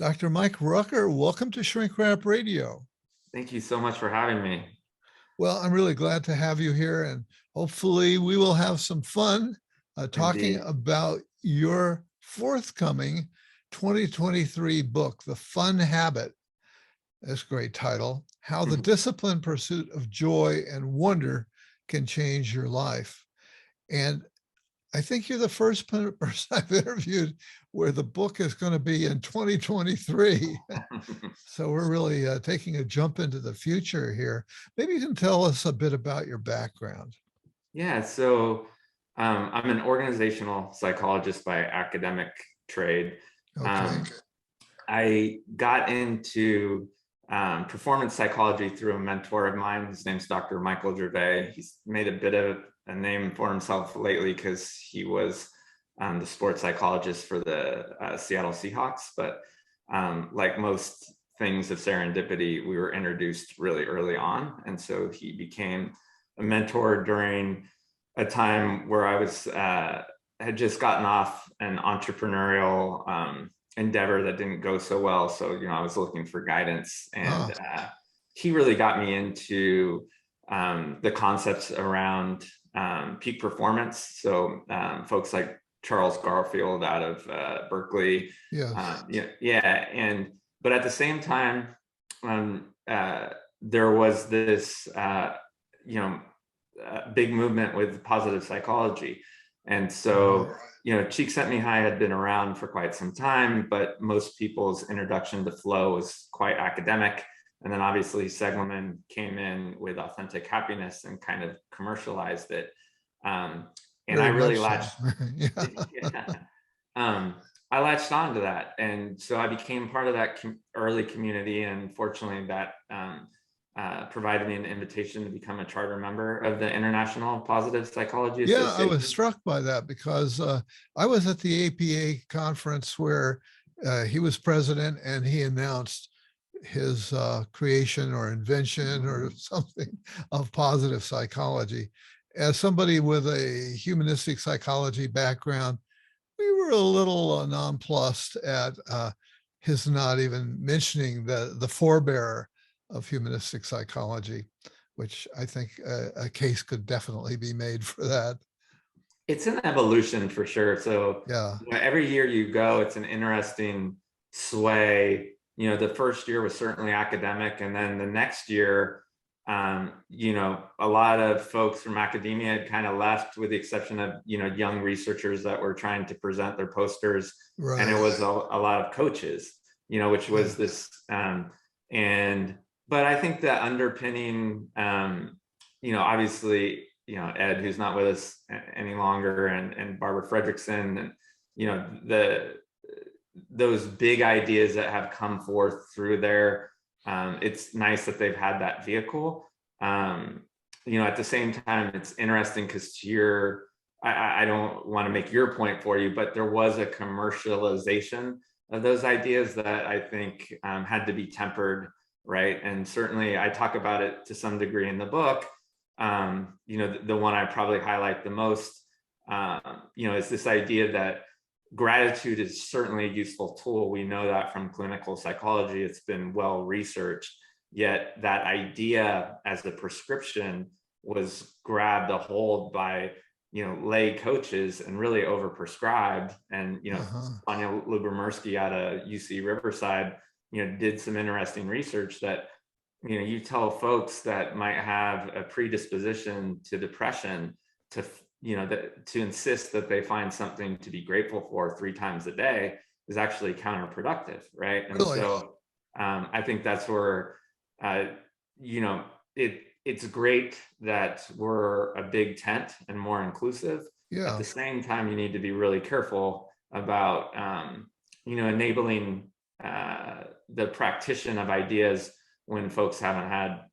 Dr. Mike Rucker, welcome to Shrink Wrap Radio. Thank you so much for having me. Well, I'm really glad to have you here, and hopefully we will have some fun talking Indeed. about your forthcoming 2023 book, The Fun Habit. That's a great title. How the disciplined pursuit of joy and wonder can change your life. And I think you're the first person I've interviewed where the book is going to be in 2023. So we're really taking a jump into the future here. Maybe you can tell us a bit about your background. Yeah, so I'm an organizational psychologist by academic trade. Okay. I got into performance psychology through a mentor of mine. His name's Dr. Michael Rucker. He's made a bit of a name for himself lately because he was the sports psychologist for the Seattle Seahawks. But like most things of serendipity, we were introduced really early on. And so he became a mentor during a time where I was had just gotten off an entrepreneurial endeavor that didn't go so well. So, I was looking for guidance, and he really got me into the concepts around peak performance. So folks like Charles Garfield out of Berkeley. Yes. But at the same time, there was this, big movement with positive psychology. And so, Csikszentmihalyi had been around for quite some time, but most people's introduction to flow was quite academic. And then obviously Seligman came in with authentic happiness and kind of commercialized it. And Very I really so. latched, I latched on to that. And so I became part of that early community. And fortunately that provided me an invitation to become a charter member of the International Positive Psychology Association. I was struck by that because I was at the APA conference where he was president and he announced his creation or invention or something of positive psychology. As somebody with a humanistic psychology background, we were a little nonplussed at his not even mentioning the forebearer of humanistic psychology, which I think a case could definitely be made for that. It's an evolution for sure. So every year you go, it's an interesting sway. The first year was certainly academic, and then the next year, a lot of folks from academia had kind of left, with the exception of young researchers that were trying to present their posters, and it was a lot of coaches, which was this, but I think that underpinning, obviously, Ed, who's not with us any longer, and Barbara Fredrickson, and those big ideas that have come forth through there. It's nice that they've had that vehicle. At the same time, it's interesting because I don't want to make your point for you, but there was a commercialization of those ideas that I think had to be tempered, right? And certainly I talk about it to some degree in the book. The one I probably highlight the most, is this idea that gratitude is certainly a useful tool. We know that from clinical psychology. It's been well researched, yet that idea as a prescription was grabbed a hold by lay coaches and really overprescribed. And Anya Lubomirsky out of UC Riverside did some interesting research that you tell folks that might have a predisposition to depression to insist that they find something to be grateful for 3 times a day is actually counterproductive, right? And so I think that's where it's great that we're a big tent and more inclusive. At the same time, you need to be really careful about enabling the practitioner of ideas when folks haven't had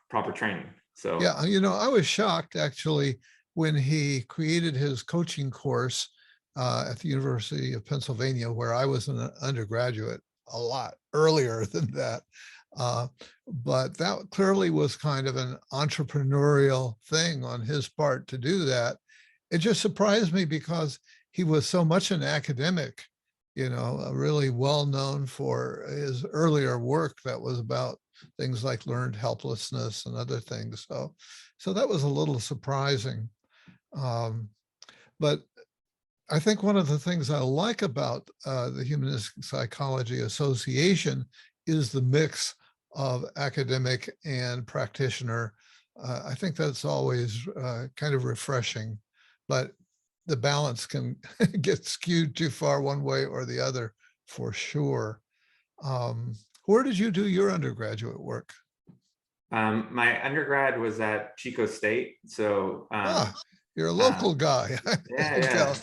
proper training. So I was shocked actually when he created his coaching course at the University of Pennsylvania, where I was an undergraduate a lot earlier than that. But that clearly was kind of an entrepreneurial thing on his part to do that. It just surprised me because he was so much an academic really well known for his earlier work that was about things like learned helplessness and other things. So that was a little surprising. Um, but I think one of the things I like about the Humanistic Psychology Association is the mix of academic and practitioner. I think that's always kind of refreshing, but the balance can get skewed too far one way or the other for sure. Where did you do your undergraduate work? My undergrad was at Chico State. So You're a uh, local guy. yeah,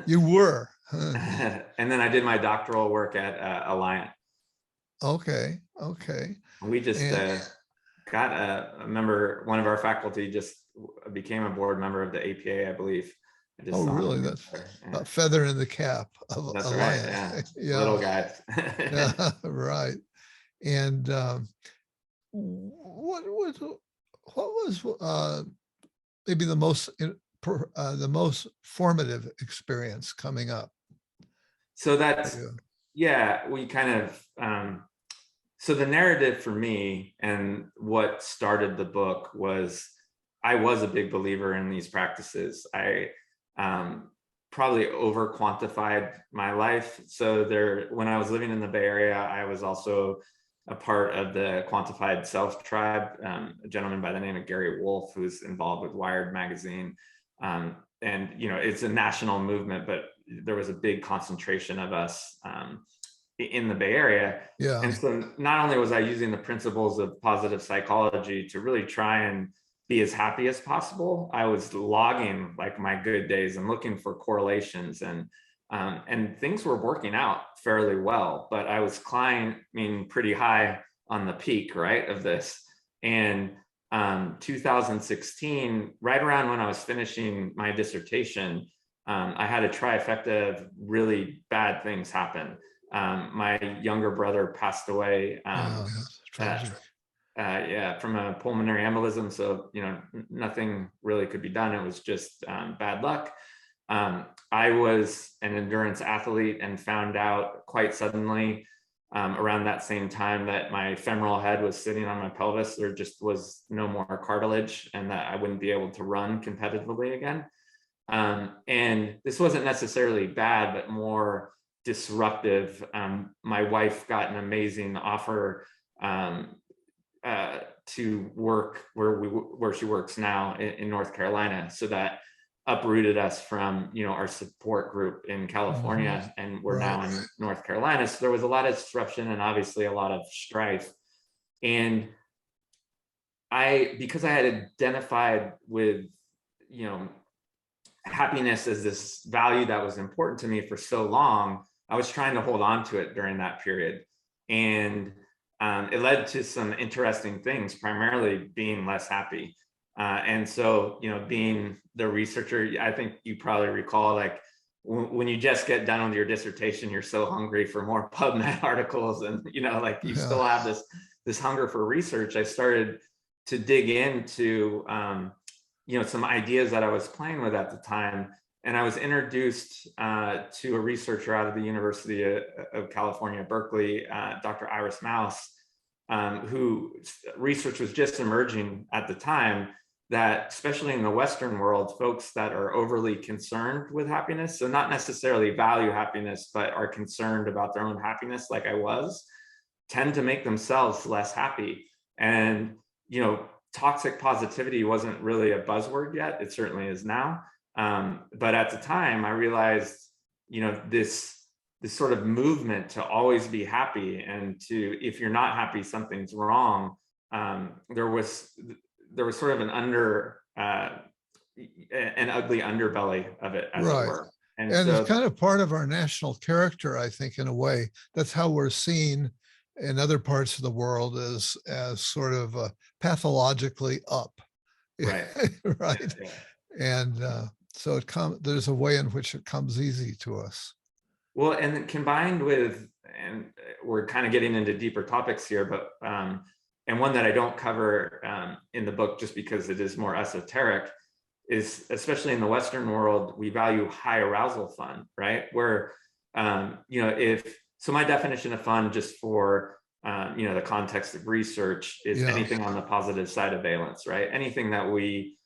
You were. yeah. And then I did my doctoral work at Alliant. Okay. Okay. We just And got a member, one of our faculty just became a board member of the APA, I believe. I just oh, saw really? him That's there. a Yeah, feather in the cap of that's right. Alliance. Yeah, little Yeah. guys. Yeah. Right. And what was maybe the most formative experience coming up So for that's, you? yeah, we kind of so the narrative for me and what started the book was I was a big believer in these practices. I probably over quantified my life. So there, when I was living in the Bay Area, I was also a part of the Quantified Self Tribe, a gentleman by the name of Gary Wolf, who's involved with Wired magazine. And it's a national movement, but there was a big concentration of us in the Bay Area. Yeah. And so not only was I using the principles of positive psychology to really try and be as happy as possible, I was logging like my good days and looking for correlations, and things were working out fairly well, but I was climbing pretty high on the peak, right, of this. And 2016, right around when I was finishing my dissertation, I had a trifecta of really bad things happen. My younger brother passed away. Yeah. That's tragic. Yeah, from a pulmonary embolism. So, nothing really could be done. It was just bad luck. I was an endurance athlete and found out quite suddenly around that same time that my femoral head was sitting on my pelvis. There just was no more cartilage and that I wouldn't be able to run competitively again. And this wasn't necessarily bad, but more disruptive. My wife got an amazing offer to work where she works now in North Carolina. So that uprooted us from our support group in California, and we're Right. now in North Carolina. So there was a lot of disruption and obviously a lot of strife. And because I had identified with happiness as this value that was important to me for so long, I was trying to hold on to it during that period. And it led to some interesting things, primarily being less happy. And so, being the researcher, I think you probably recall, like when you just get done with your dissertation, you're so hungry for more PubMed articles, and like you Yeah. still have this hunger for research. I started to dig into some ideas that I was playing with at the time. And I was introduced to a researcher out of the University of California, Berkeley, Dr. Iris Mouse, who research was just emerging at the time, that especially in the Western world, folks that are overly concerned with happiness, so not necessarily value happiness, but are concerned about their own happiness, like I was, tend to make themselves less happy. And, toxic positivity wasn't really a buzzword yet. It certainly is now. But at the time, I realized, this sort of movement to always be happy, and if you're not happy, something's wrong. There was sort of an ugly underbelly of it, as it Right. were. And And it's so, kind of part of our national character, I think, in a way. That's how we're seen in other parts of the world, as sort of pathologically up. right. Right. Yeah. And so there's a way in which it comes easy to us. Well, and then combined with, and we're kind of getting into deeper topics here, but and one that I don't cover in the book just because it is more esoteric, is especially in the Western world, we value high arousal fun, right? Where so my definition of fun, just for the context of research, is Yeah. anything on the positive side of valence, right? Anything that we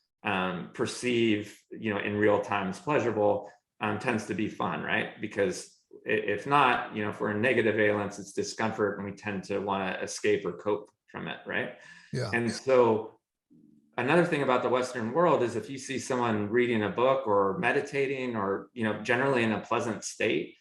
perceive, in real time as pleasurable, tends to be fun, right? Because if not, if we're in negative valence, it's discomfort, and we tend to want to escape or cope from it, right? Yeah. And so another thing about the Western world is, if you see someone reading a book or meditating, or generally in a pleasant state,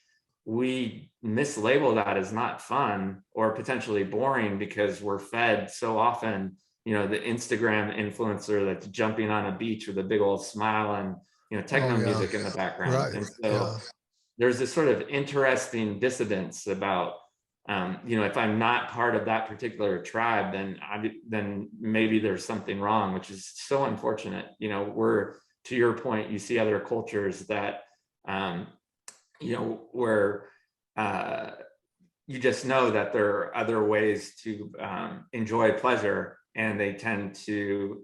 we mislabel that as not fun or potentially boring, because we're fed so often, the Instagram influencer that's jumping on a beach with a big old smile and Oh, techno yeah. music in the background. Right. And so Yeah. there's this sort of interesting dissidence about, if I'm not part of that particular tribe, then maybe there's something wrong, which is so unfortunate. To your point, you see other cultures that, where you just know that there are other ways to enjoy pleasure, and they tends to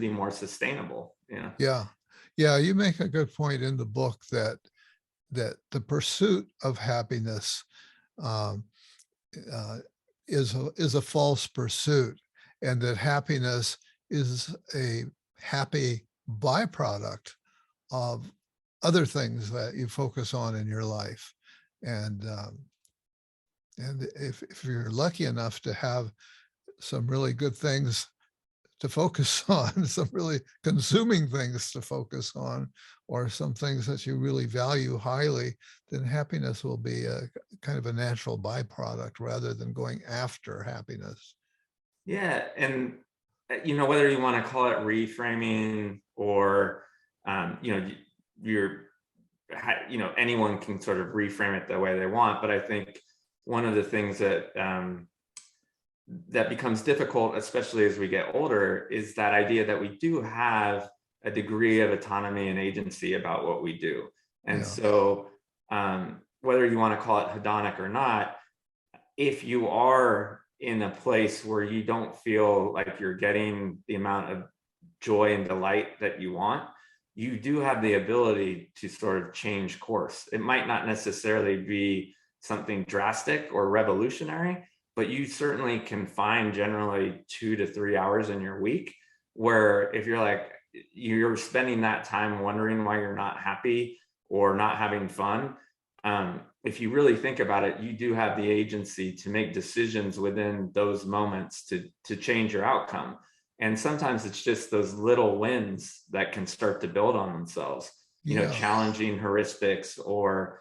be more sustainable. Yeah. Yeah. You make a good point in the book that the pursuit of happiness um, uh, is a false pursuit, and that happiness is a happy byproduct of other things that you focus on in your life. And if you're lucky enough to have some really good things to focus on, some really consuming things to focus on, or some things that you really value highly, then happiness will be a kind of a natural byproduct rather than going after happiness. Yeah, and whether you want to call it reframing, or you're anyone can sort of reframe it the way they want. But I think one of the things that becomes difficult, especially as we get older, is that idea that we do have a degree of autonomy and agency about what we do. And Yeah. so whether you want to call it hedonic or not, if you are in a place where you don't feel like you're getting the amount of joy and delight that you want, you do have the ability to sort of change course. It might not necessarily be something drastic or revolutionary, but you certainly can find generally 2 to 3 hours in your week where, if you're spending that time wondering why you're not happy or not having fun, if you really think about it, you do have the agency to make decisions within those moments to change your outcome. And sometimes it's just those little wins that can start to build on themselves, Yeah. challenging heuristics, or,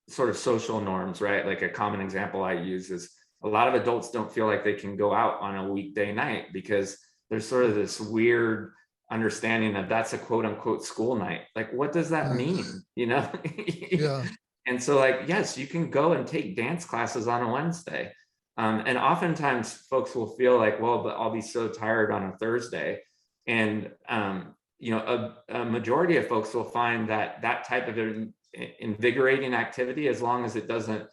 sort of social norms, right? Like a common example I use is, a lot of adults don't feel like they can go out on a weekday night because there's sort of this weird understanding of that's a quote unquote school night. Like, what does that mean? Yeah. And so, yes, you can go and take dance classes on a Wednesday. And oftentimes folks will feel like, well, but I'll be so tired on a Thursday. And, a majority of folks will find that type of invigorating activity, as long as it doesn't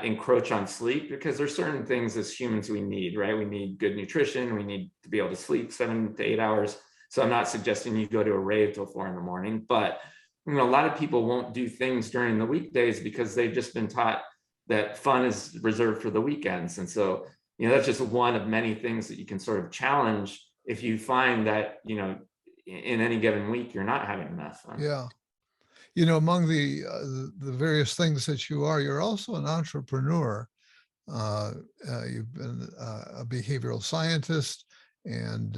encroach on sleep, because there's certain things as humans we need, right? We need good nutrition. We need to be able to sleep 7 to 8 hours. So I'm not suggesting you go to a rave till 4 a.m, but a lot of people won't do things during the weekdays because they've just been taught that fun is reserved for the weekends. And so, that's just one of many things that you can sort of challenge if you find that, in any given week, you're not having enough fun. Yeah. Among the various things that you're also an entrepreneur. You've been a behavioral scientist and,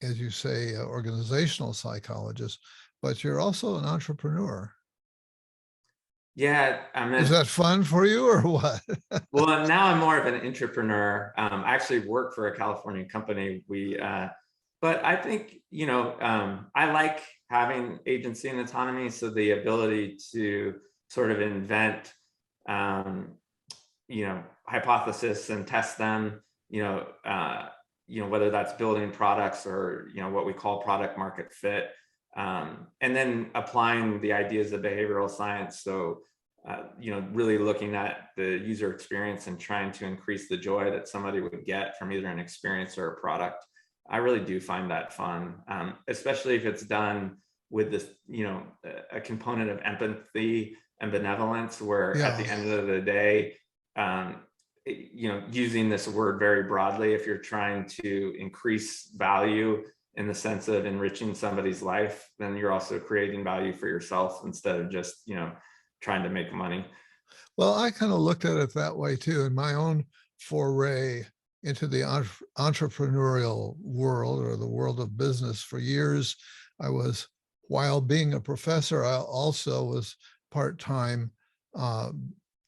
as you say, organizational psychologist, but you're also an entrepreneur. Yeah, Is that fun for you or what? well, now I'm more of an entrepreneur. I actually work for a California company. But I think, I like having agency and autonomy. So the ability to sort of invent, hypothesis and test them, whether that's building products or, what we call product market fit. And then applying the ideas of behavioral science. So, really looking at the user experience and trying to increase the joy that somebody would get from either an experience or a product. I really do find that fun, especially if it's done with this, a component of empathy and benevolence, where at Yeah. the end of the day, using this word very broadly, if you're trying to increase value in the sense of enriching somebody's life, then you're also creating value for yourself instead of just, trying to make money. Well, I kind of looked at it that way too. In my own foray into the entrepreneurial world, or the world of business, for years, while being a professor, I also was part-time uh,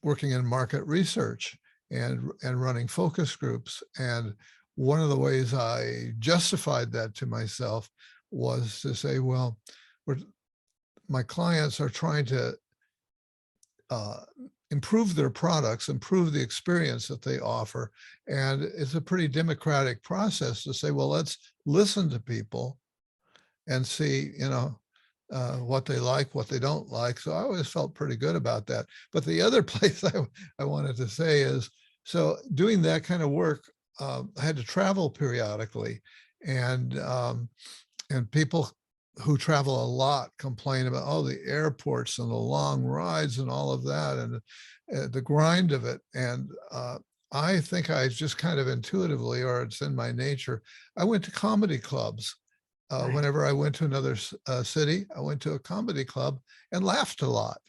working in market research and running focus groups. And one of the ways I justified that to myself was to say, well, my clients are trying to uh, improve their products, improve the experience that they offer. And it's a pretty democratic process to say, well, let's listen to people and see, what they like, what they don't like. So I always felt pretty good about that. But the other place I wanted to say is, so doing that kind of work, I had to travel periodically, and people who travel a lot complain about, oh, the airports and the long rides and all of that, and the grind of it. And I think I just kind of intuitively, or it's in my nature, I went to comedy clubs. Right. Whenever I went to another city, I went to a comedy club and laughed a lot.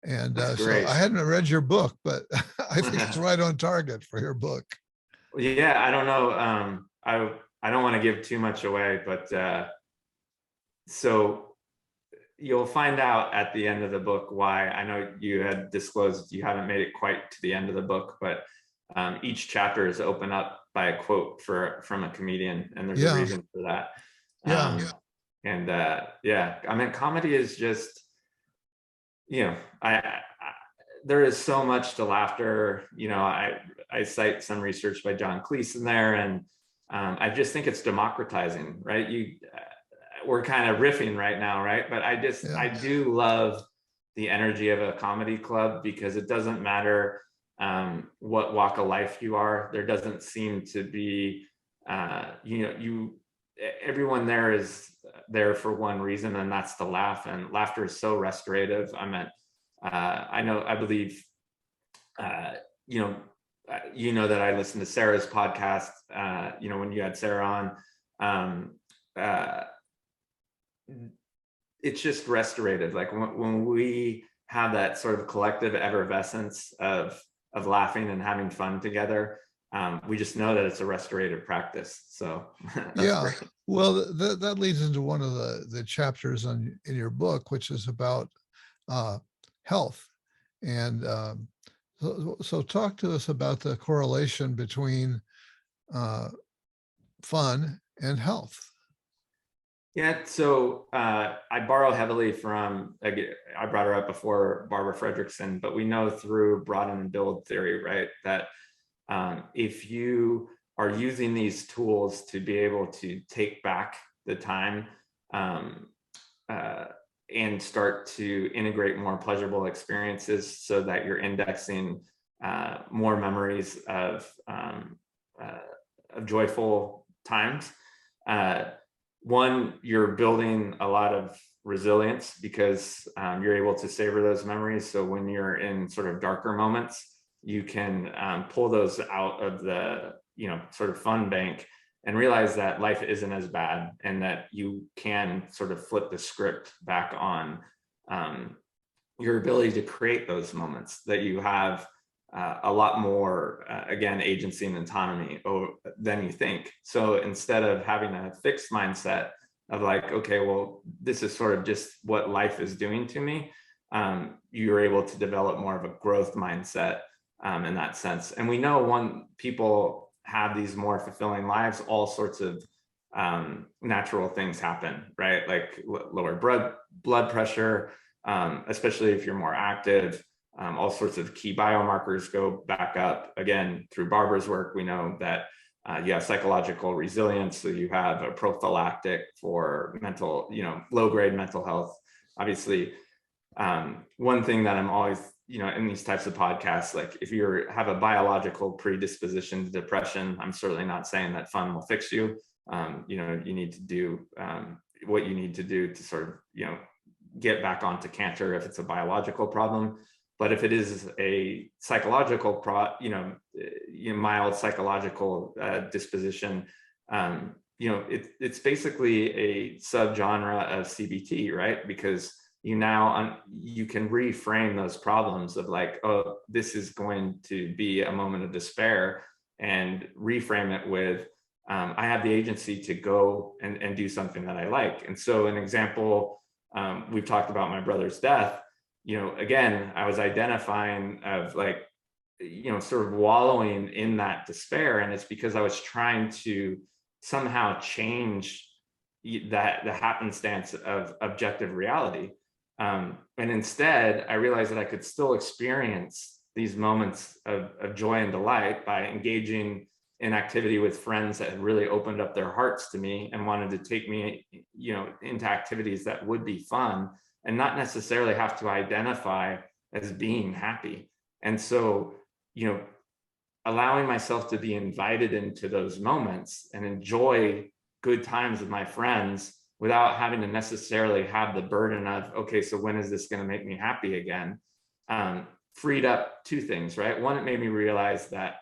And That's so great. I hadn't read your book, but I think it's right on target for your book. Yeah, I don't know. I don't want to give too much away, but so you'll find out at the end of the book why. I know you had disclosed you haven't made it quite to the end of the book, but each chapter is opened up by a quote from a comedian, and there's a Yeah. reason for that. Yeah. And yeah, I mean, comedy is just, I there is so much to laughter. I cite some research by John Cleese in there, and I just think it's democratizing, right? We're kind of riffing right now, right? But I Yeah. do love the energy of a comedy club, because it doesn't matter what walk of life you are. There doesn't seem to be, everyone there is there for one reason, and that's to laugh. And laughter is so restorative. I believe, that I listened to Sarah's podcast, when you had Sarah on, it's just restorative. Like when we have that sort of collective effervescence of laughing and having fun together, we just know that it's a restorative practice. So that's Yeah. great. Well, that leads into one of the chapters in your book, which is about health. And so talk to us about the correlation between fun and health. Yeah, so I borrow heavily from, I brought her up before, Barbara Fredrickson, but we know through broaden and build theory, right, that if you are using these tools to be able to take back the time and start to integrate more pleasurable experiences, so that you're indexing more memories of joyful times. One, you're building a lot of resilience, because you're able to savor those memories. So when you're in sort of darker moments, you can pull those out of the sort of fun bank and realize that life isn't as bad, and that you can sort of flip the script back on your ability to create those moments, that you have a lot more, again, agency and autonomy than you think. So instead of having a fixed mindset of like, okay, well, this is sort of just what life is doing to me, you're able to develop more of a growth mindset in that sense. And we know when people have these more fulfilling lives, all sorts of natural things happen, right? Like lower blood pressure, especially if you're more active. All sorts of key biomarkers go back up. Again, through Barbara's work, we know that you have psychological resilience. So you have a prophylactic for mental, low-grade mental health. Obviously, one thing that I'm always, in these types of podcasts, like if you have a biological predisposition to depression, I'm certainly not saying that fun will fix you. You need to do what you need to do to sort of, get back onto canter if it's a biological problem. But if it is a psychological mild psychological disposition, it's basically a subgenre of CBT, right? Because you can reframe those problems of like, oh, this is going to be a moment of despair, and reframe it with, I have the agency to go and do something that I like. And so an example, we've talked about my brother's death. Again, I was identifying of like, sort of wallowing in that despair. And it's because I was trying to somehow change the happenstance of objective reality. And instead, I realized that I could still experience these moments of joy and delight by engaging in activity with friends that had really opened up their hearts to me and wanted to take me, into activities that would be fun and not necessarily have to identify as being happy. And so, allowing myself to be invited into those moments and enjoy good times with my friends without having to necessarily have the burden of, okay, so when is this going to make me happy again? Freed up two things, right? One, it made me realize that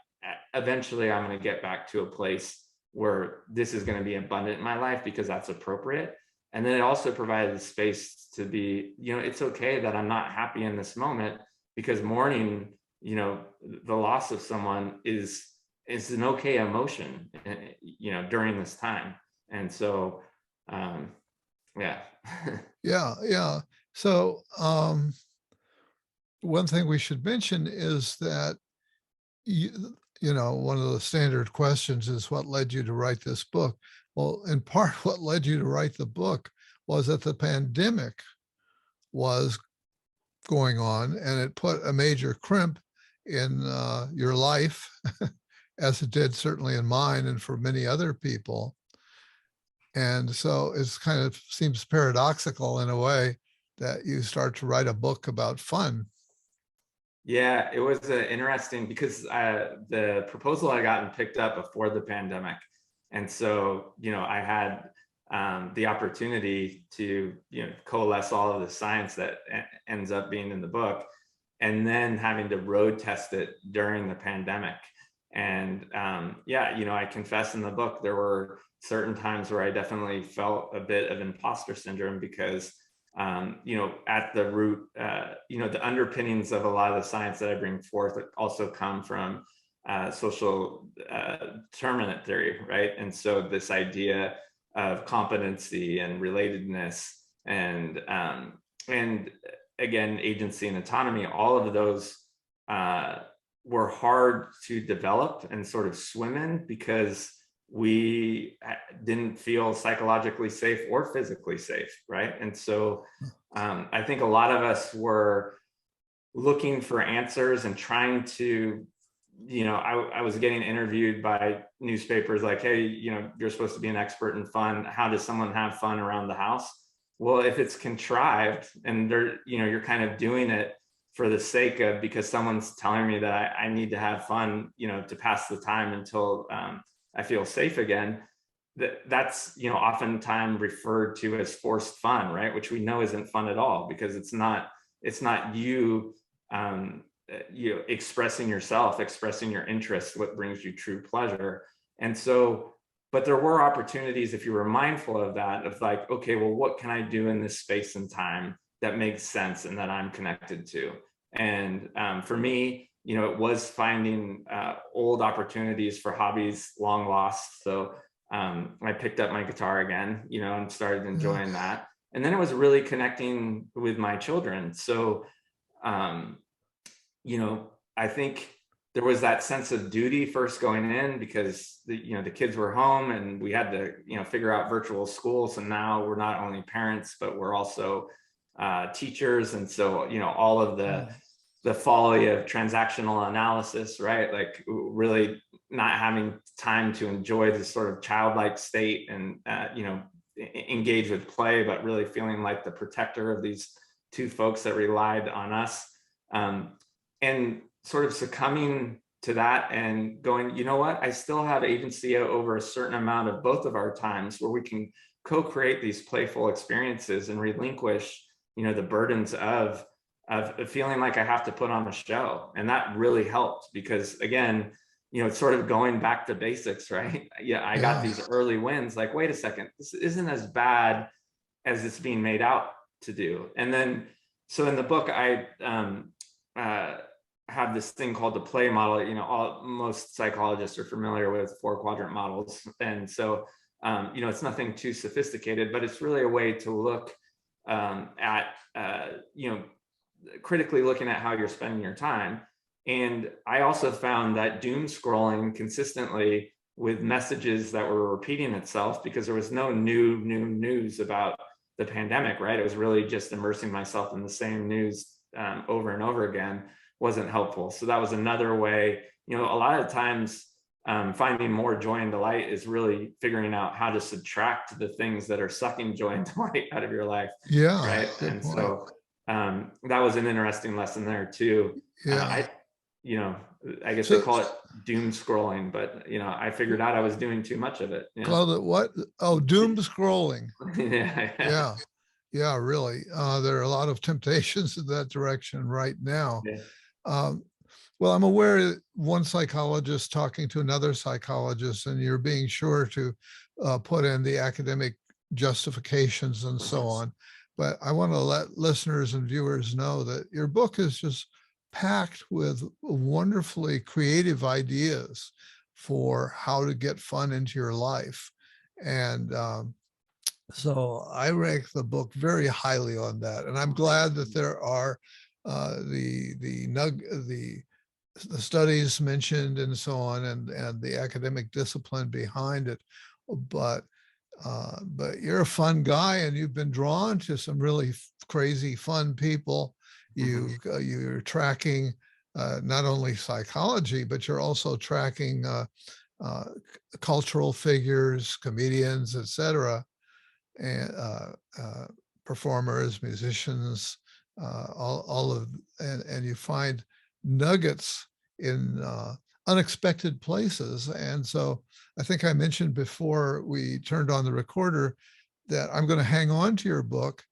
eventually I'm going to get back to a place where this is going to be abundant in my life because that's appropriate. And then it also provided the space to be, it's okay that I'm not happy in this moment, because mourning, the loss of someone is an okay emotion, during this time. And so, yeah. Yeah. So one thing we should mention is that one of the standard questions is, what led you to write this book? Well, in part, what led you to write the book was that the pandemic was going on, and it put a major crimp in your life, as it did certainly in mine and for many other people. And so it's kind of seems paradoxical in a way that you start to write a book about fun. Yeah, it was interesting because the proposal I gotten picked up before the pandemic. And so, I had the opportunity to, coalesce all of the science that ends up being in the book, and then having to road test it during the pandemic. And I confess in the book, there were certain times where I definitely felt a bit of imposter syndrome because at the root, the underpinnings of a lot of the science that I bring forth also come from social determinant theory, right? And so this idea of competency and relatedness and again, agency and autonomy, all of those were hard to develop and sort of swim in because we didn't feel psychologically safe or physically safe, right? And so I think a lot of us were looking for answers and trying to, I was getting interviewed by newspapers like, hey, you're supposed to be an expert in fun. How does someone have fun around the house? Well, if it's contrived and you're kind of doing it for the sake of, because someone's telling me that I need to have fun, to pass the time until I feel safe again, that's oftentimes referred to as forced fun, right? Which we know isn't fun at all, because it's not you expressing yourself, expressing your interests, what brings you true pleasure. And so, but there were opportunities, if you were mindful of that, of like, okay, well, what can I do in this space and time that makes sense and that I'm connected to? And for me, it was finding old opportunities for hobbies long lost. So I picked up my guitar again, and started enjoying that. And then it was really connecting with my children. So, I think there was that sense of duty first going in, because the kids were home and we had to, figure out virtual school. So now we're not only parents, but we're also teachers. And so, all of the folly of transactional analysis, right? Like really not having time to enjoy this sort of childlike state and, engage with play, but really feeling like the protector of these two folks that relied on us, and sort of succumbing to that and going, you know what, I still have agency over a certain amount of both of our times where we can co-create these playful experiences and relinquish, the burdens of feeling like I have to put on a show. And that really helped because, again, it's sort of going back to basics, right? Yeah, I got these early wins, like, wait a second, this isn't as bad as it's being made out to do. And then, so in the book, I have this thing called the play model. Most psychologists are familiar with 4-quadrant models. And so, it's nothing too sophisticated, but it's really a way to look at, critically looking at how you're spending your time. And I also found that doom scrolling consistently with messages that were repeating itself, because there was no new news about the pandemic, right? It was really just immersing myself in the same news over and over again, wasn't helpful. So that was another way. A lot of times finding more joy and delight is really figuring out how to subtract the things that are sucking joy and delight out of your life. Yeah. Right. And point. So that was an interesting lesson there too. Yeah. I guess they call it doom scrolling, but I figured out I was doing too much of it. Called it what? Oh, doom scrolling. Yeah. Yeah, really. There are a lot of temptations in that direction right now. Yeah. Well, I'm aware one psychologist talking to another psychologist, and you're being sure to put in the academic justifications and so on. But I want to let listeners and viewers know that your book is just packed with wonderfully creative ideas for how to get fun into your life. And so I rank the book very highly on that. And I'm glad that there are the studies mentioned and so on, and the academic discipline behind it. But you're a fun guy, and you've been drawn to some really crazy, fun people. You're tracking not only psychology, but you're also tracking cultural figures, comedians, etc., and performers, musicians, all of, and you find nuggets in unexpected places. And so I think I mentioned before we turned on the recorder that I'm going to hang on to your book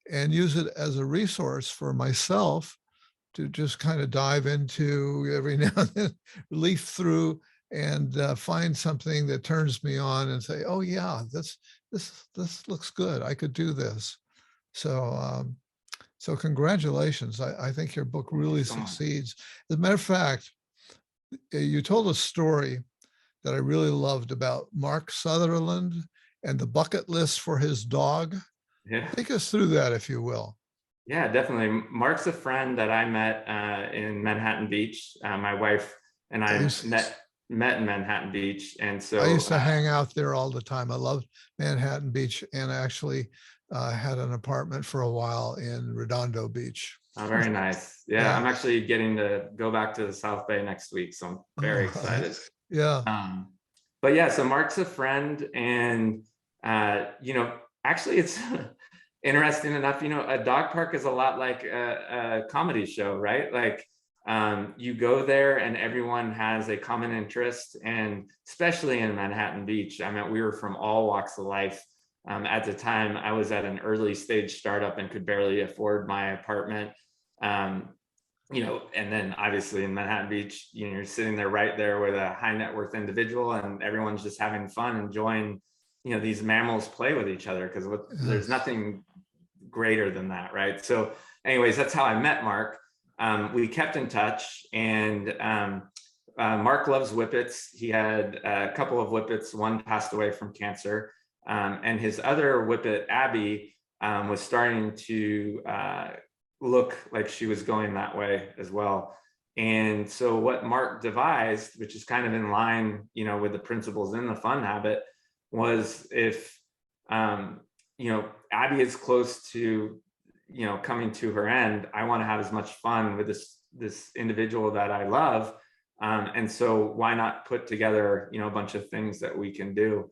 and use it as a resource for myself to just kind of dive into every now and then, leaf through and find something that turns me on and say, oh yeah, this looks good. I could do this. So so congratulations. I think your book really succeeds. As a matter of fact, you told a story that I really loved about Mark Sutherland and the bucket list for his dog. Yeah. Take us through that, if you will. Yeah, definitely. Mark's a friend that I met in Manhattan Beach. My wife and I met in Manhattan Beach. And so I used to hang out there all the time. I loved Manhattan Beach, and I actually had an apartment for a while in Redondo Beach. Oh, very nice. Yeah, I'm actually getting to go back to the South Bay next week, so I'm very excited. Yeah. But yeah, so Mark's a friend, and actually it's interesting enough, a dog park is a lot like a comedy show, right? Like you go there and everyone has a common interest, and especially in Manhattan Beach, I mean, we were from all walks of life. At the time, I was at an early stage startup and could barely afford my apartment. And then obviously in Manhattan Beach, you're sitting there right there with a high net worth individual, and everyone's just having fun, enjoying, these mammals play with each other, because there's nothing greater than that, right? So anyways, that's how I met Mark. We kept in touch, and Mark loves whippets. He had a couple of whippets. One passed away from cancer. And his other whippet, Abby, was starting to look like she was going that way as well. And so what Mark devised, which is kind of in line, with the principles in the fun habit, was if, Abby is close to, coming to her end, I want to have as much fun with this individual that I love. And so why not put together, a bunch of things that we can do.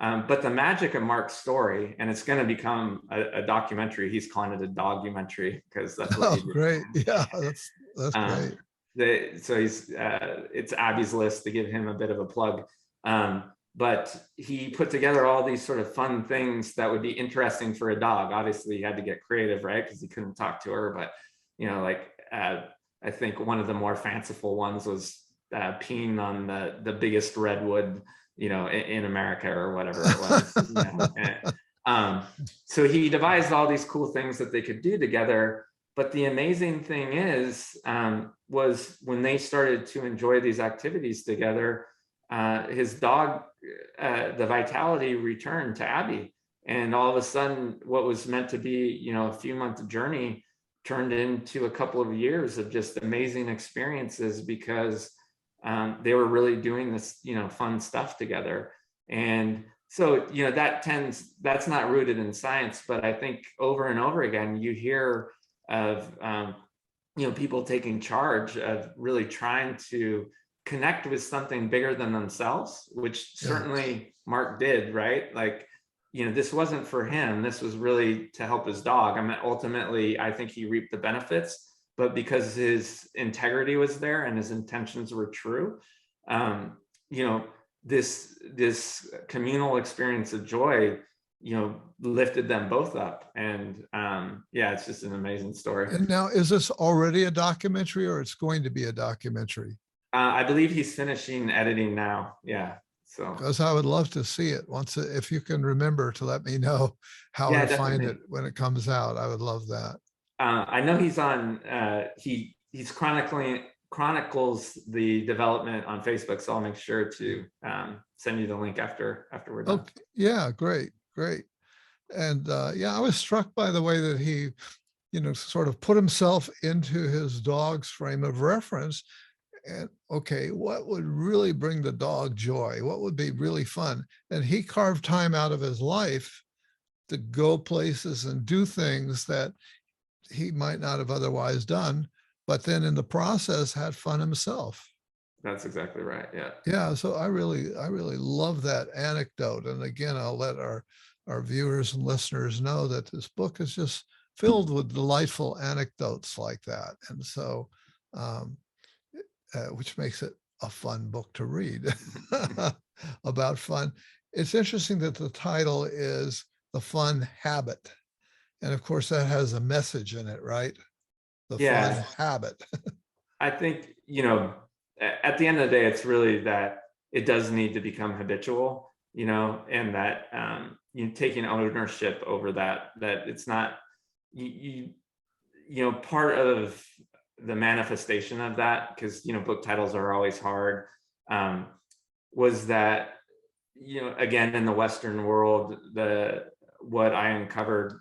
But the magic of Mark's story, and it's going to become a documentary. He's calling it a documentary because that's what he did. Great. Yeah, that's great. So it's Abby's List, to give him a bit of a plug. but he put together all these sort of fun things that would be interesting for a dog. Obviously he had to get creative, right? Because he couldn't talk to her, but like I think one of the more fanciful ones was peeing on the biggest redwood, in America or whatever it was. So he devised all these cool things that they could do together. But the amazing thing is, was when they started to enjoy these activities together, his dog, the vitality returned to Abby. And all of a sudden, what was meant to be, a few-month journey turned into a couple of years of just amazing experiences, because they were really doing this, fun stuff together. And so, that's not rooted in science, but I think over and over again, you hear of, people taking charge of really trying to connect with something bigger than themselves, which certainly Mark did, right? Like, this wasn't for him. This was really to help his dog. I mean, ultimately, I think he reaped the benefits, but because his integrity was there and his intentions were true, this communal experience of joy, lifted them both up. And it's just an amazing story. And now, is this already a documentary, or it's going to be a documentary? I believe he's finishing editing now. Yeah. So, because I would love to see it once, if you can remember to let me know how to find it when it comes out. I would love that. I know he's on, he's chronicles the development on Facebook. So I'll make sure to send you the link after we're done. Okay. Yeah, great. And I was struck by the way that he, sort of put himself into his dog's frame of reference. And okay, what would really bring the dog joy? What would be really fun? And he carved time out of his life to go places and do things that he might not have otherwise done, but then in the process had fun himself. That's exactly right. Yeah. Yeah. So I really love that anecdote. And again, I'll let our viewers and listeners know that this book is just filled with delightful anecdotes like that. And so, which makes it a fun book to read about fun. It's interesting that the title is The Fun Habit. And of course, that has a message in it, right? The fun habit. I think, at the end of the day, it's really that it does need to become habitual, and that taking ownership over that it's not, part of the manifestation of that, because book titles are always hard, was that again, in the Western world, what I uncovered,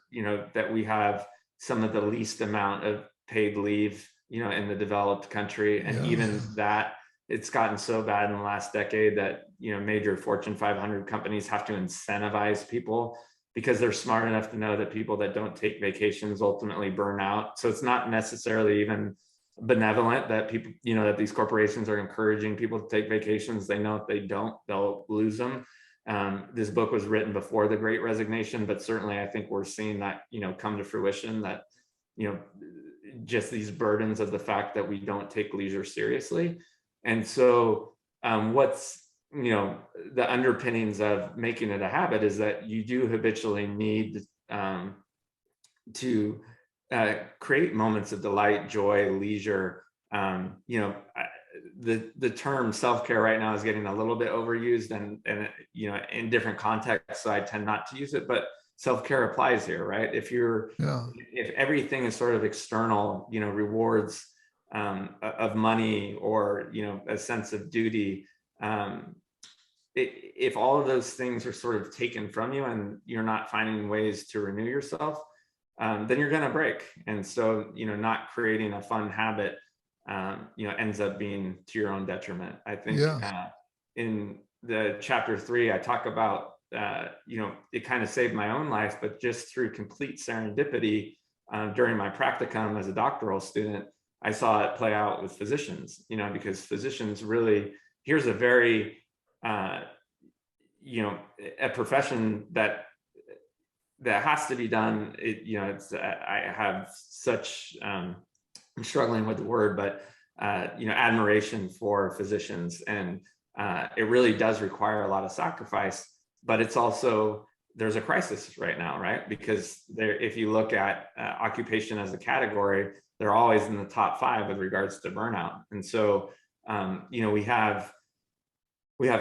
that we have some of the least amount of paid leave, in the developed country, and even that, it's gotten so bad in the last decade that major Fortune 500 companies have to incentivize people, because they're smart enough to know that people that don't take vacations ultimately burn out. So it's not necessarily even benevolent that people, that these corporations are encouraging people to take vacations. They know if they don't, they'll lose them. This book was written before the Great Resignation, but certainly I think we're seeing that, come to fruition, that, just these burdens of the fact that we don't take leisure seriously. And so what's, the underpinnings of making it a habit is that you do habitually need to create moments of delight, joy, leisure. The term self-care right now is getting a little bit overused, and in different contexts, so I tend not to use it, but self-care applies here, right? If everything is sort of external, rewards of money, or a sense of duty, if all of those things are sort of taken from you and you're not finding ways to renew yourself, then you're going to break. And so, not creating a fun habit, ends up being to your own detriment. I think in the chapter 3, I talk about, it kind of saved my own life, but just through complete serendipity, during my practicum as a doctoral student, I saw it play out with physicians, because physicians really, here's a very, a profession that has to be done. I have such, I'm struggling with the word, but, admiration for physicians, and it really does require a lot of sacrifice, but it's also, there's a crisis right now, right? Because there, if you look at occupation as a category, they're always in the top 5 with regards to burnout. And so, you know, we have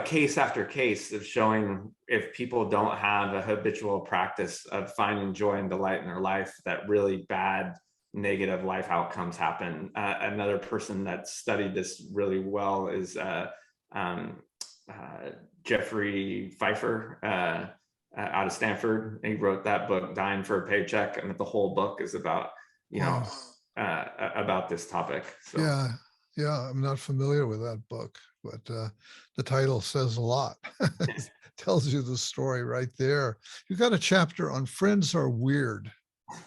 case after case of showing if people don't have a habitual practice of finding joy and delight in their life, that really bad negative life outcomes happen. Another person that studied this really well is Jeffrey Pfeiffer out of Stanford. He wrote that book, Dying for a Paycheck, and the whole book is about, you know, about this topic. So. Yeah, I'm not familiar with that book, but the title says a lot. Tells you the story right there. You got a chapter on friends are weird,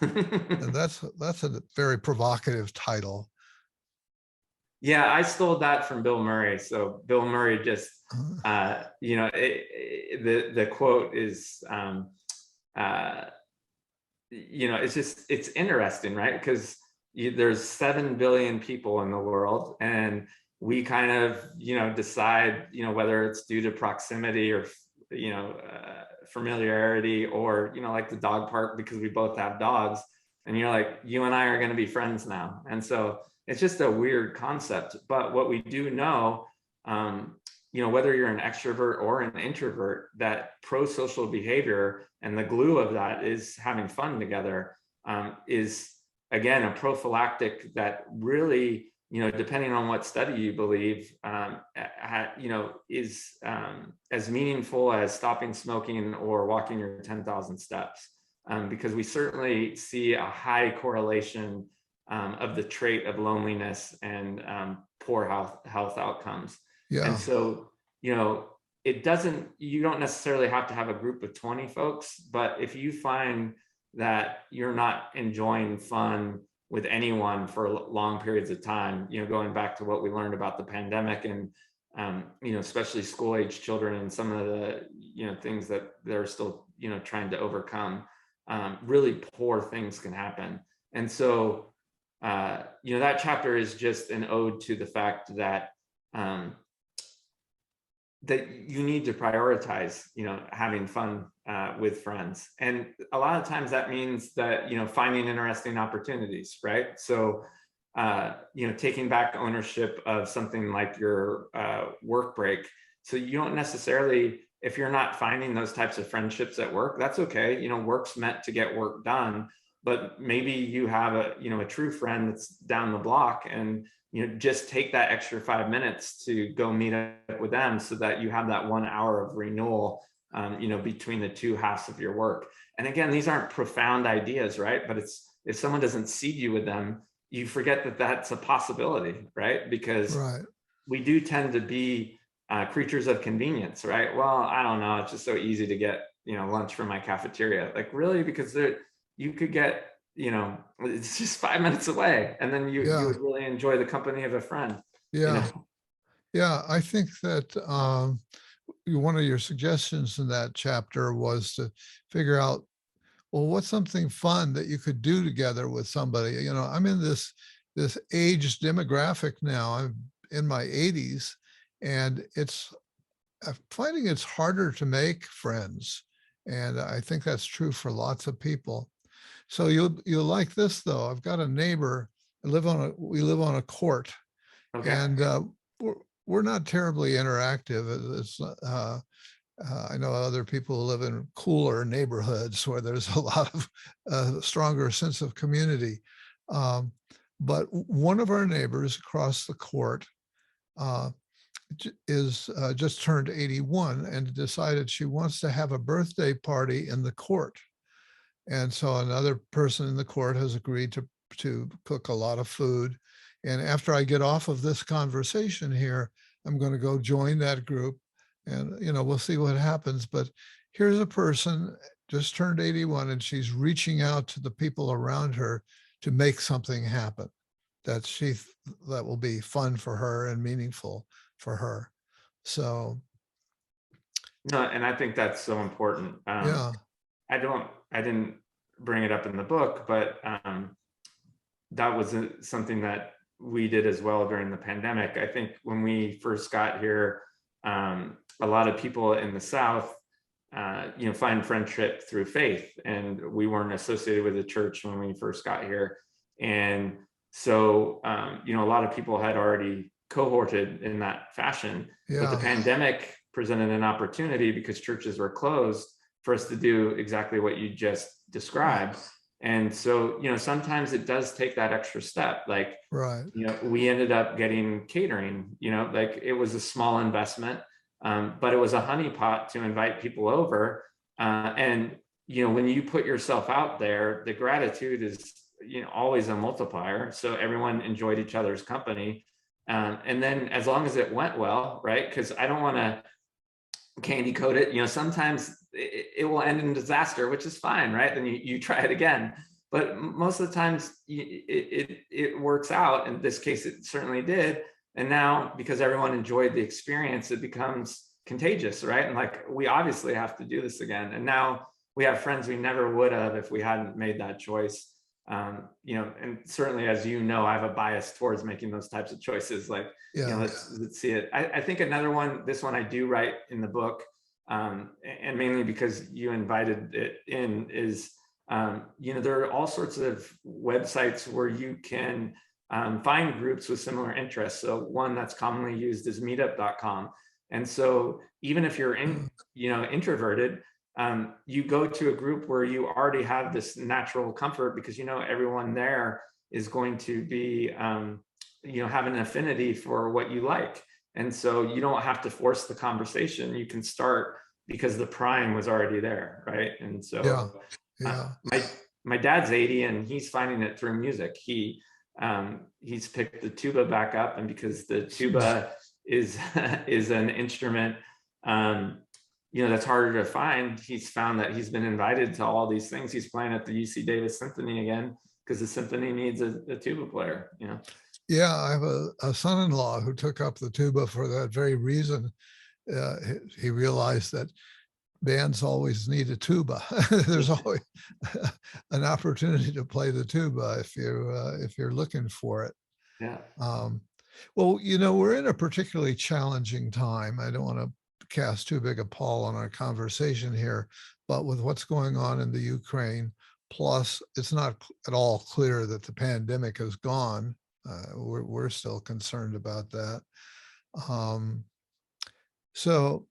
and that's a very provocative title. Yeah, I stole that from Bill Murray. So Bill Murray just, you know, the quote is, you know, it's interesting, right? Because there's 7 billion people in the world, and we kind of, you know, decide, you know, whether it's due to proximity or, you know, familiarity, or, you know, like the dog park, because we both have dogs, and you're like, you and I are going to be friends now. And so it's just a weird concept. But what we do know, you know, whether you're an extrovert or an introvert, that prosocial behavior and the glue of that is having fun together, is, again, a prophylactic that really, you know, depending on what study you believe, you know, is as meaningful as stopping smoking or walking your 10,000 steps, because we certainly see a high correlation of the trait of loneliness and poor health outcomes. Yeah. And so, you know, you don't necessarily have to have a group of 20 folks, but if you find that you're not enjoying fun with anyone for long periods of time, you know, going back to what we learned about the pandemic, and you know, especially school age children and some of the, you know, things that they're still, you know, trying to overcome, really poor things can happen. And so, you know, that chapter is just an ode to the fact that that you need to prioritize, you know, having fun with friends. And a lot of times that means that, you know, finding interesting opportunities, right? So, you know, taking back ownership of something like your work break. So you don't necessarily, if you're not finding those types of friendships at work, that's okay. You know, work's meant to get work done, but maybe you have a, you know, a true friend that's down the block, and, you know, just take that extra 5 minutes to go meet up with them, so that you have that 1 hour of renewal, you know, between the two halves of your work. And again, these aren't profound ideas, right? But it's, if someone doesn't seed you with them, you forget that that's a possibility, right? Because we do tend to be creatures of convenience, right? Well, I don't know, it's just so easy to get, you know, lunch from my cafeteria. Like, really? Because you could get, you know, it's just 5 minutes away, and then you would really enjoy the company of a friend. Yeah. You know? Yeah. I think that one of your suggestions in that chapter was to figure out, well, what's something fun that you could do together with somebody? You know, I'm in this age demographic now. I'm in my 80s, and I'm finding it's harder to make friends. And I think that's true for lots of people. So you'll like this, though. I've got a neighbor. We live on a court, Okay. and we're not terribly interactive. I know other people who live in cooler neighborhoods where there's a lot of stronger sense of community. But one of our neighbors across the court is just turned 81 and decided she wants to have a birthday party in the court. And so another person in the court has agreed to cook a lot of food. And after I get off of this conversation here, I'm going to go join that group, and, you know, we'll see what happens. But here's a person just turned 81, and she's reaching out to the people around her to make something happen that will be fun for her and meaningful for her. So. No, and I think that's so important. Yeah. I didn't bring it up in the book, but that was something that we did as well during the pandemic. I think when we first got here, a lot of people in the South, find friendship through faith, and we weren't associated with the church when we first got here. And so, a lot of people had already cohorted in that fashion, but the Yeah. pandemic presented an opportunity because churches were closed for us to do exactly what you just described. And so, sometimes it does take that extra step. Like, Right. we ended up getting catering, like it was a small investment, but it was a honeypot to invite people over. And, when you put yourself out there, the gratitude is, always a multiplier. So everyone enjoyed each other's company. And then as long as it went well, right? Because I don't want to candy coat it. Sometimes it will end in disaster, which is fine, right? Then you try it again. But most of the times it works out. In this case, it certainly did. And now, because everyone enjoyed the experience, it becomes contagious, right? And like, we obviously have to do this again. And now we have friends we never would have if we hadn't made that choice. And certainly, as I have a bias towards making those types of choices. Like, Yeah. let's see it. I think another one, this one I do write in the book, and mainly because you invited it in, is, there are all sorts of websites where you can find groups with similar interests. So one that's commonly used is meetup.com. And so even if you're introverted, you go to a group where you already have this natural comfort because everyone there is going to be have an affinity for what you like, and so you don't have to force the conversation. You can start because the prime was already there, right? And so my dad's 80 and he's finding it through music. He's picked the tuba back up, and because the tuba is an instrument that's harder to find, he's found that he's been invited to all these things. He's playing at the UC Davis Symphony again because the symphony needs a tuba player. Yeah. I have a son-in-law who took up the tuba for that very reason. He realized that bands always need a tuba. There's always an opportunity to play the tuba if you're looking for it. Yeah. Well, we're in a particularly challenging time. I don't want to cast too big a pall on our conversation here, but with what's going on in the Ukraine, plus it's not at all clear that the pandemic is gone. We're still concerned about that. So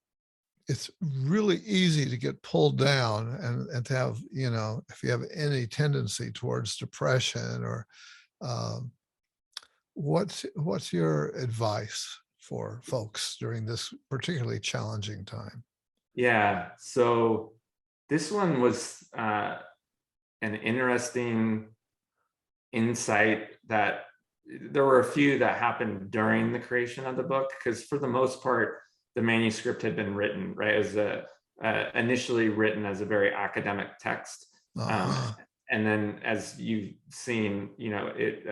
it's really easy to get pulled down and to have, if you have any tendency towards depression or what's your advice for folks during this particularly challenging time? Yeah. So this one was an interesting insight that there were a few that happened during the creation of the book, because for the most part, the manuscript had been written, right, as initially written as a very academic text. And then, as you've seen, it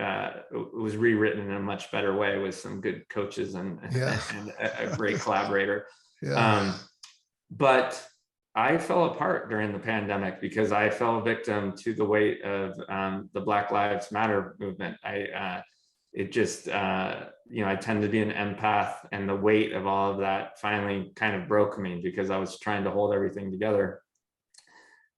was rewritten in a much better way with some good coaches and a great collaborator. Yeah. But I fell apart during the pandemic because I fell victim to the weight of the Black Lives Matter movement. I tend to be an empath, and the weight of all of that finally kind of broke me because I was trying to hold everything together.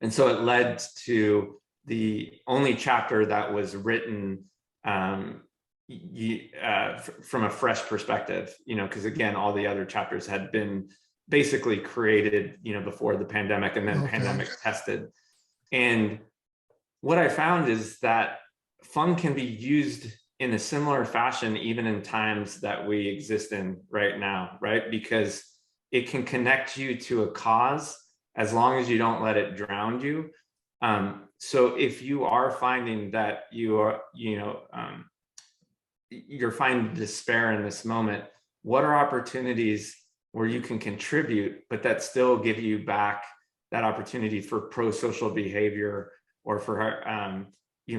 And so it led to the only chapter that was written from a fresh perspective, because again, all the other chapters had been basically created, before the pandemic and then pandemic tested. And what I found is that fung can be used in a similar fashion, even in times that we exist in right now, right? Because it can connect you to a cause as long as you don't let it drown you. So if you are finding that you're finding despair in this moment, what are opportunities where you can contribute, but that still give you back that opportunity for prosocial behavior or for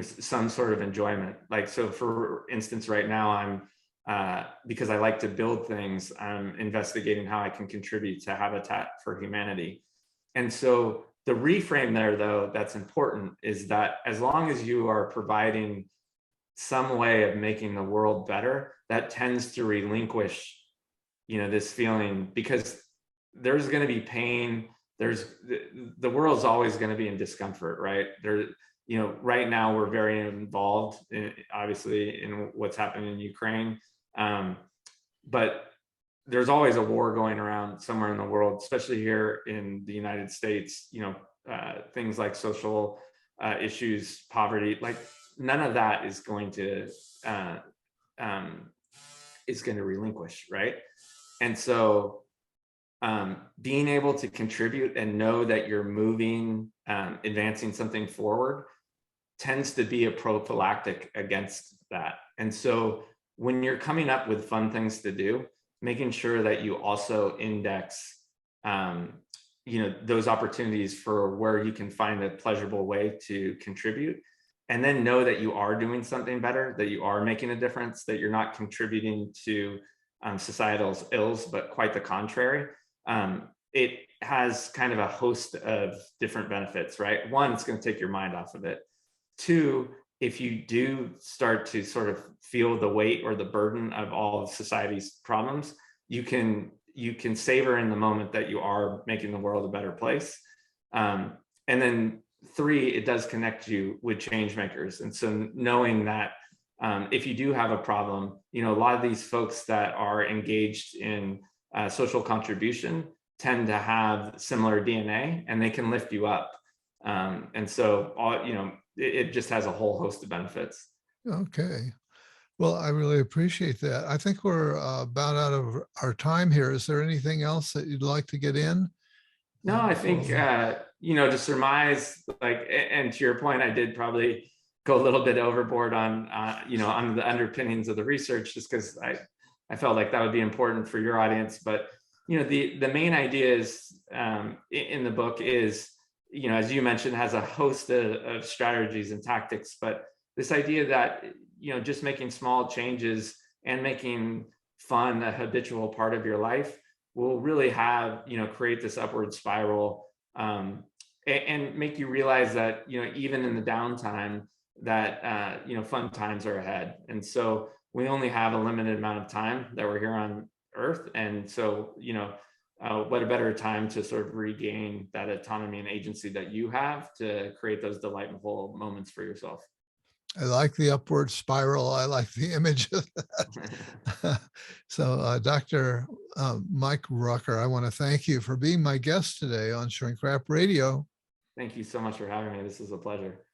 some sort of enjoyment? Like, so for instance, right now I'm because I like to build things, I'm investigating how I can contribute to Habitat for Humanity. And so the reframe there, though, that's important is that as long as you are providing some way of making the world better, that tends to relinquish this feeling, because there's going to be pain. There's the world's always going to be in discomfort, right? Right now we're very involved obviously in what's happening in Ukraine. But there's always a war going around somewhere in the world, especially here in the United States, things like social issues, poverty, like none of that is going to relinquish, right? And so being able to contribute and know that you're moving, advancing something forward tends to be a prophylactic against that. And so when you're coming up with fun things to do, making sure that you also index, those opportunities for where you can find a pleasurable way to contribute, and then know that you are doing something better, that you are making a difference, that you're not contributing to societal ills, but quite the contrary. It has kind of a host of different benefits, right? One, it's going to take your mind off of it. Two, if you do start to sort of feel the weight or the burden of all of society's problems, you can savor in the moment that you are making the world a better place. And then three, it does connect you with change makers. And so knowing that if you do have a problem, a lot of these folks that are engaged in social contribution tend to have similar DNA, and they can lift you up. And so, it just has a whole host of benefits. Okay. Well, I really appreciate that. I think we're about out of our time here. Is there anything else that you'd like to get in? No, I think, to surmise, and to your point, I did probably go a little bit overboard on the underpinnings of the research, just because I felt like that would be important for your audience. But, the main idea is in the book is, as you mentioned, has a host of strategies and tactics, but this idea that, just making small changes and making fun a habitual part of your life will really create this upward spiral, and make you realize that, even in the downtime that, fun times are ahead. And so we only have a limited amount of time that we're here on Earth. And so, what a better time to sort of regain that autonomy and agency that you have to create those delightful moments for yourself. I like the upward spiral. I like the image of that. So, Dr. Mike Rucker, I want to thank you for being my guest today on Shrink Rap Radio. Thank you so much for having me. This is a pleasure.